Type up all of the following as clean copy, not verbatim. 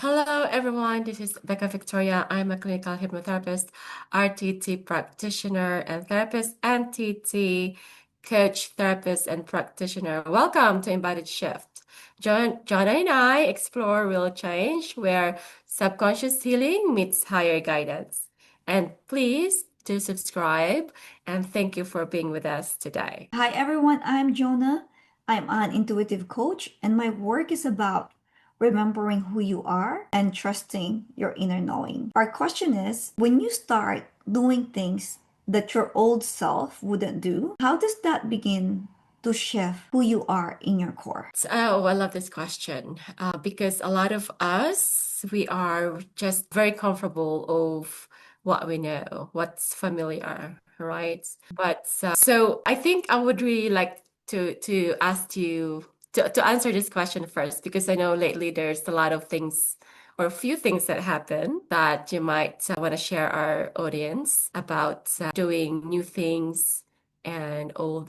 Hello, everyone. This is Becca Victoria. I'm a clinical hypnotherapist, RTT practitioner and therapist, and TT coach, therapist, and practitioner. Welcome to Embodied Shift. Jonna and I explore real change where subconscious healing meets higher guidance. And please do subscribe. And thank you for being with us today. Hi everyone, I'm Jonna. I'm an intuitive coach, and my work is about remembering who you are and trusting your inner knowing. Our question is, when you start doing things that your old self wouldn't do, how does that begin to shift who you are in your core? Oh, I love this question because a lot of us, we are just very comfortable of what we know, what's familiar, right? But so I think I would really like to ask you to answer this question first because I know lately there's a lot of things or a few things that happen that you might want to share our audience about doing new things and all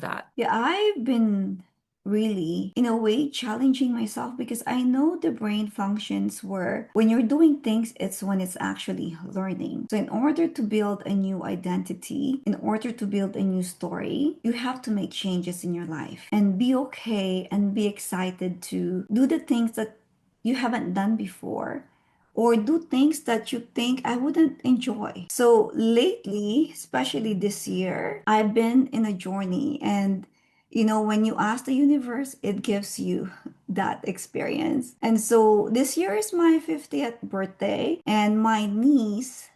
that. Yeah, I've been really, in a way, challenging myself because I know the brain functions where when you're doing things, it's when it's actually learning. So, in order to build a new identity, in order to build a new story, you have to make changes in your life and be okay and be excited to do the things that you haven't done before or do things that you think I wouldn't enjoy. So lately, especially this year, I've been in a journey and when you ask the universe, it gives you that experience. And so this year is my 50th birthday, and my niece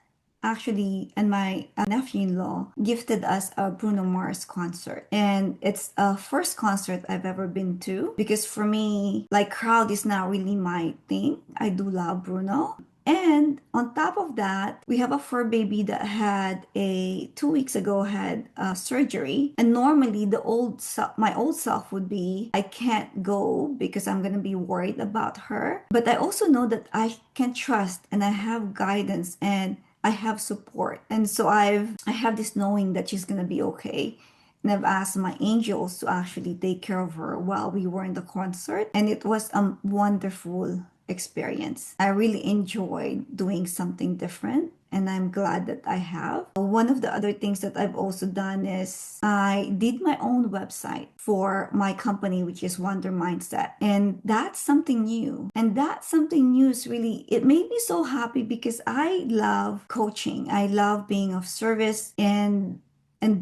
actually and my nephew-in-law gifted us a Bruno Mars concert, and it's a first concert I've ever been to because for me, like, crowd is not really my thing. I do love Bruno. And on top of that, we have a fur baby that had a 2 weeks ago had surgery. And normally my old self would be, I can't go because I'm gonna be worried about her. But I also know that I can trust and I have guidance and I have support. And so I have this knowing that she's gonna be okay. And I've asked my angels to actually take care of her while we were in the concert. And it was a wonderful experience. I really enjoyed doing something different. And I'm glad that I have. One of the other things that I've also done is I did my own website for my company, which is Wonder Mindset. And that's something new. And that something new is really, it made me so happy because I love coaching. I love being of service and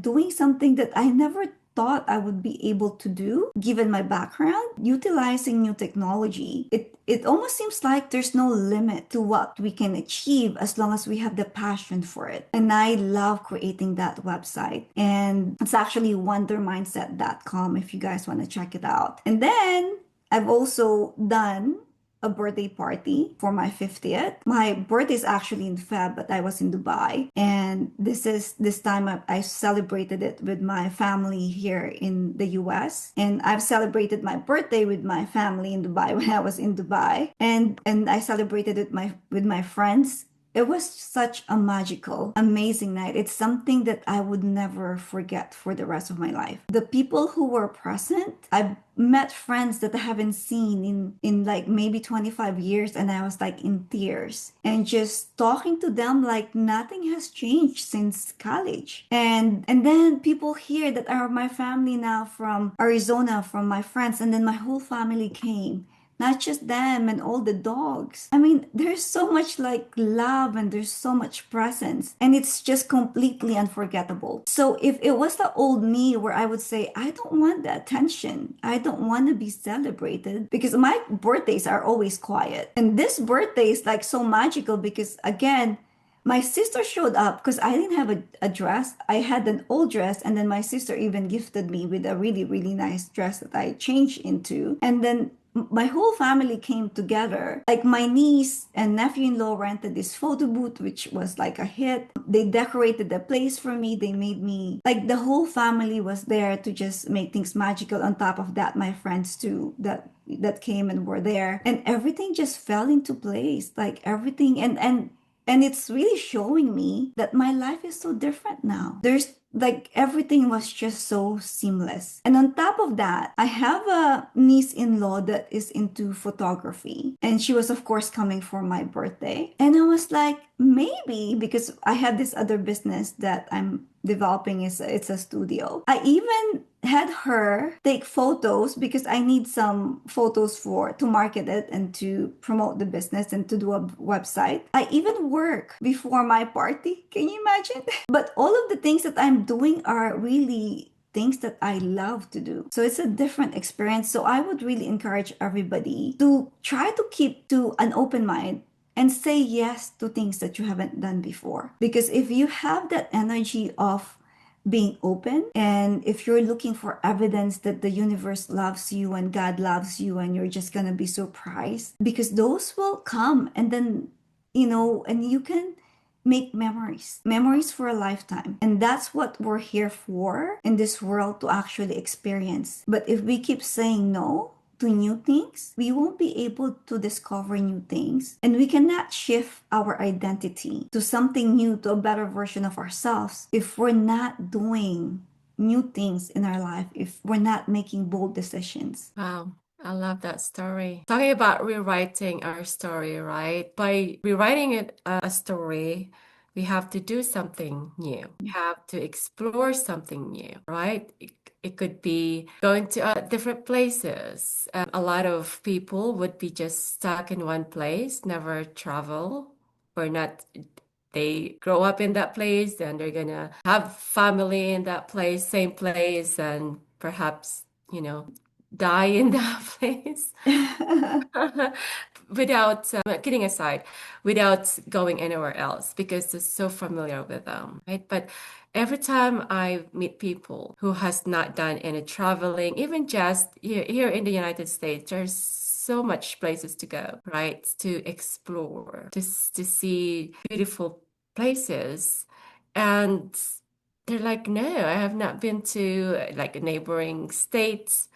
doing something that I never thought I would be able to do given my background, utilizing new technology. It almost seems like there's no limit to what we can achieve as long as we have the passion for it. And I love creating that website. And it's actually wondermindset.com if you guys want to check it out. And then I've also done a birthday party for my 50th. My birthday is actually in Feb, but I was in Dubai. And this time I celebrated it with my family here in the US. And I've celebrated my birthday with my family in Dubai when I was in Dubai. And I celebrated it with my friends. It was such a magical, amazing night. It's something that I would never forget for the rest of my life. The people who were present, I've met friends that I haven't seen in like maybe 25 years, and I was like in tears and just talking to them like nothing has changed since college. And then people here that are my family now from Arizona, from my friends, and then my whole family came, not just them and all the dogs. I mean, there's so much like love and there's so much presence, and it's just completely unforgettable. So if it was the old me where I would say, I don't want the attention, I don't want to be celebrated because my birthdays are always quiet. And this birthday is like so magical because again, my sister showed up because I didn't have a dress. I had an old dress, and then my sister even gifted me with a really, really nice dress that I changed into. And then my whole family came together. Like my niece and nephew-in-law rented this photo booth, which was like a hit. They decorated the place for me. They made me, like, the whole family was there to just make things magical. On top of that, my friends too, that came and were there. And everything just fell into place. Like everything and it's really showing me that my life is so different now. Like everything was just so seamless. And on top of that, I have a niece-in-law that is into photography. And she was, of course, coming for my birthday. And I was like, maybe because I have this other business that I'm developing, is it's a studio. I even had her take photos because I need some photos for to market it and to promote the business and to do a website. I even work before my party. Can you imagine? But all of the things that I'm doing are really things that I love to do. So it's a different experience. So I would really encourage everybody to try to keep to an open mind and say yes to things that you haven't done before. Because if you have that energy of being open, and if you're looking for evidence that the universe loves you and God loves you, and you're just gonna be surprised, because those will come, and then and you can make memories for a lifetime. And that's what we're here for in this world, to actually experience. But if we keep saying no to new things, we won't be able to discover new things. And we cannot shift our identity to something new, to a better version of ourselves, if we're not doing new things in our life, if we're not making bold decisions. Wow, I love that story. Talking about rewriting our story, right? By rewriting a story, we have to do something new. We have to explore something new, right? It could be going to different places. A lot of people would be just stuck in one place, never travel, or not. They grow up in that place and they're gonna have family in that place, same place, and perhaps, die in that place without, kidding aside, without going anywhere else because it's so familiar with them, right? But every time I meet people who has not done any traveling, even just here in the United States, there's so much places to go, right? To explore, to see beautiful places. And they're like, no, I have not been to like neighboring states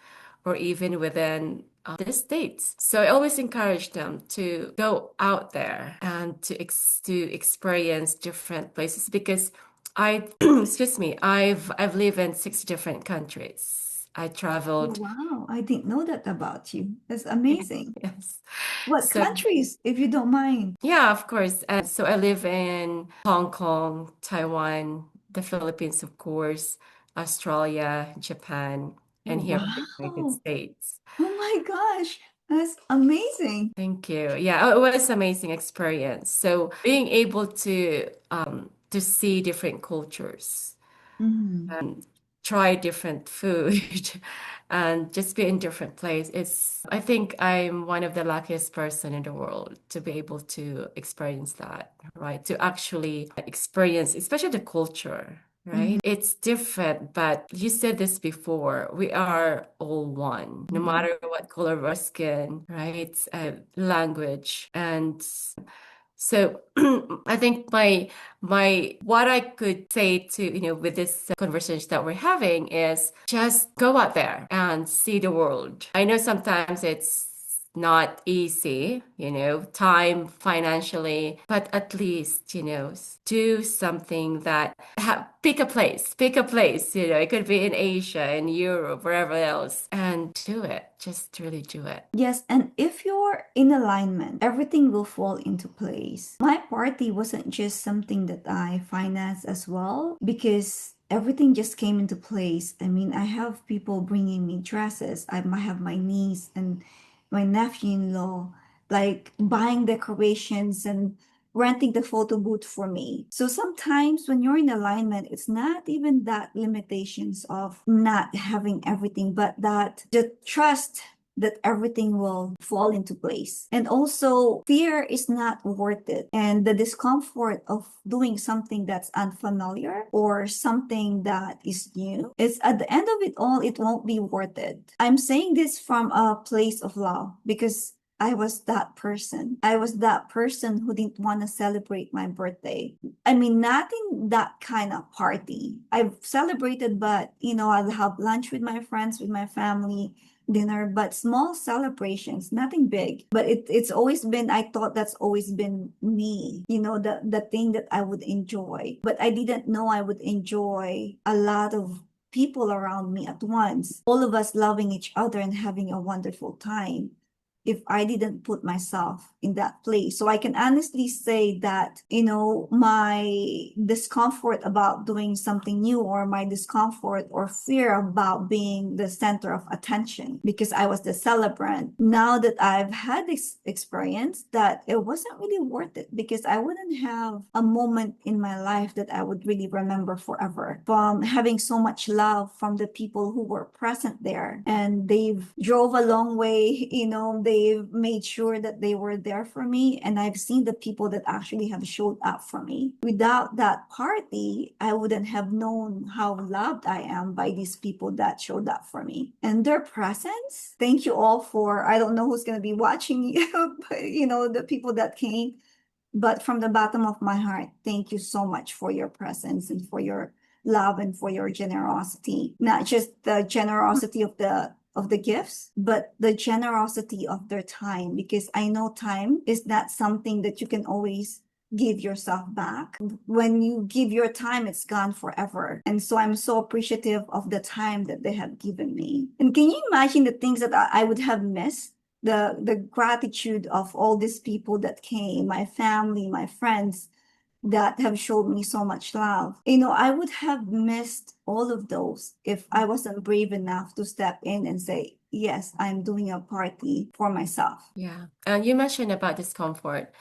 or even within the states. So I always encourage them to go out there and to experience different places because I excuse me, I've lived in 6 different countries. I Oh, traveled. wow, I didn't know that about you. That's amazing. Yes. What So countries, if you don't mind? yeah, of course. So I live in Hong Kong, Taiwan, the Philippines, of course, Australia, Japan, and here in the United Wow. States. Oh my gosh, that's amazing. Thank you. Yeah, it was amazing experience. So being able to see different cultures, Mhm. try different food, and just be in different place. I think I'm one of the luckiest person in the world to be able to experience that, right? To actually experience, especially the culture, Mhm. right? It's different, but you said this before, we are all one, no matter what color of our skin, right? Language and so I think my what I could say to, with this conversation that we're having is just go out there and see the world. I know sometimes it's not easy, time financially, but at least, do something that pick a place, it could be in Asia, in Europe, wherever else, and do it. Just really do it. Yes, and if you're in alignment, everything will fall into place. My party wasn't just something that I financed as well, because everything just came into place. I mean, I have people bringing me dresses. I might have my niece and my nephew-in-law like buying decorations and renting the photo booth for me. So sometimes when you're in alignment, it's not even that limitations of not having everything, but that the trust that everything will fall into place. And also, fear is not worth it. And the discomfort of doing something that's unfamiliar or something that is new, it's at the end of it all, it won't be worth it. I'm saying this from a place of love because I was that person. I was that person who didn't want to celebrate my birthday. I mean, not in that kind of party. I've celebrated, but I'll have lunch with my friends, with my family, dinner, but small celebrations, nothing big. But it's always been, I thought that's always been me, the thing that I would enjoy. But I didn't know I would enjoy a lot of people around me at once, all of us loving each other and having a wonderful time, if I didn't put myself in that place. So I can honestly say that, my discomfort about doing something new, or my discomfort or fear about being the center of attention because I was the celebrant, now that I've had this experience, that it wasn't really worth it, because I wouldn't have a moment in my life that I would really remember forever, from having so much love from the people who were present there, and they've drove a long way, they've made sure that they were there for me, and I've seen the people that actually have showed up for me. Without that party, I wouldn't have known how loved I am by these people that showed up for me. And their presence, thank you all for, I don't know who's going to be watching you, but the people that came, but from the bottom of my heart, thank you so much for your presence and for your love and for your generosity. Not just the generosity of the gifts, but the generosity of their time, because I know time is not something that you can always give yourself back. When you give your time, it's gone forever. And so I'm so appreciative of the time that they have given me. And can you imagine the things that I would have missed? The gratitude of all these people that came, my family, my friends that have showed me so much love. I would have missed all of those if I wasn't brave enough to step in and say, yes, I'm doing a party for myself. Yeah. And you mentioned about discomfort,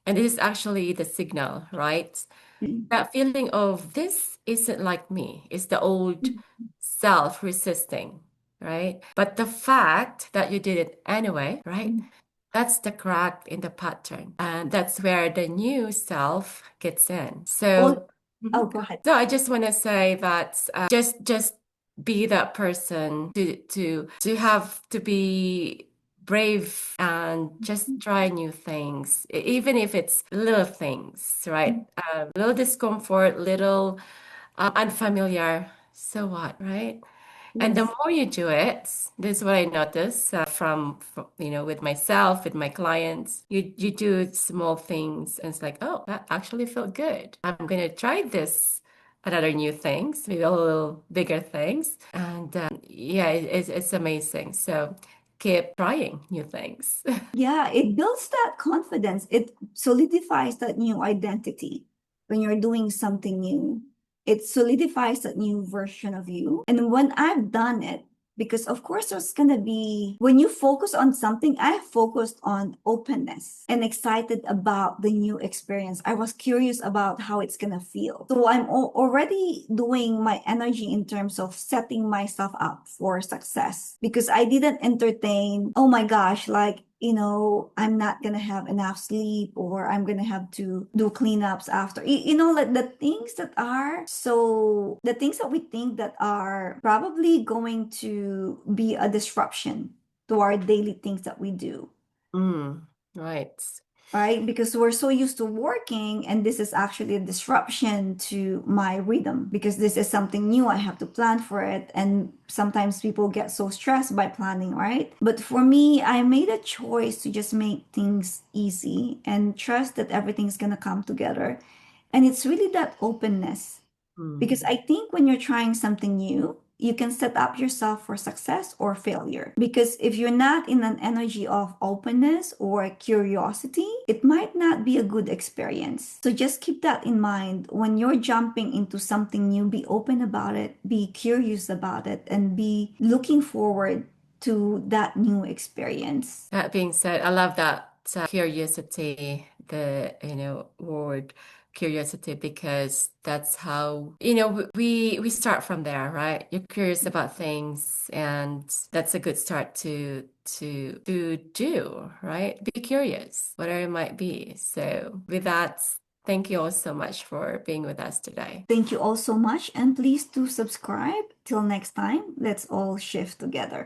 and this is actually the signal, right? Mm. That feeling of this isn't like me is the old self resisting, right? But the fact that you did it anyway, right? Mm. That's the crack in the pattern. And that's where the new self gets in. All, So, oh, go ahead. so I just want to say that just be that person to have to be brave and just try new things, even if it's little things, right? Little discomfort, little unfamiliar. So what, right? And the Yes. more you do it, this is what I notice from with myself, with my clients. You do small things, and it's like, oh, that actually felt good. I'm gonna try this, another new things, maybe a little bigger things, and yeah, it's amazing. So keep trying new things. Yeah, it builds that confidence. It solidifies that new identity when you're doing something new. It solidifies that new version of you. And when I've done it, because of course there's gonna be, when you focus on something, I focused on openness and excited about the new experience. I was curious about how it's gonna feel. So I'm already doing my energy in terms of setting myself up for success, because I didn't entertain, oh my gosh, like, I'm not gonna have enough sleep, or I'm gonna have to do cleanups after. Like the things that we think that are probably going to be a disruption to our daily things that we do, Right. right? Because we're so used to working, and this is actually a disruption to my rhythm, because this is something new. I have to plan for it. And sometimes people get so stressed by planning, right? But for me, I made a choice to just make things easy and trust that everything's going to come together. And it's really that openness, because Mm. I think when you're trying something new, you can set up yourself for success or failure. Because if you're not in an energy of openness or curiosity, it might not be a good experience. So just keep that in mind when you're jumping into something new. Be open about it, be curious about it, and be looking forward to that new experience. That being said, I love that curiosity, the word curiosity, because that's how we start from there, right? You're curious about things, and that's a good start to do, right? Be curious, whatever it might be. So with that, thank you all so much for being with us today. Thank you all so much, and please do subscribe. Till next time, let's all shift together.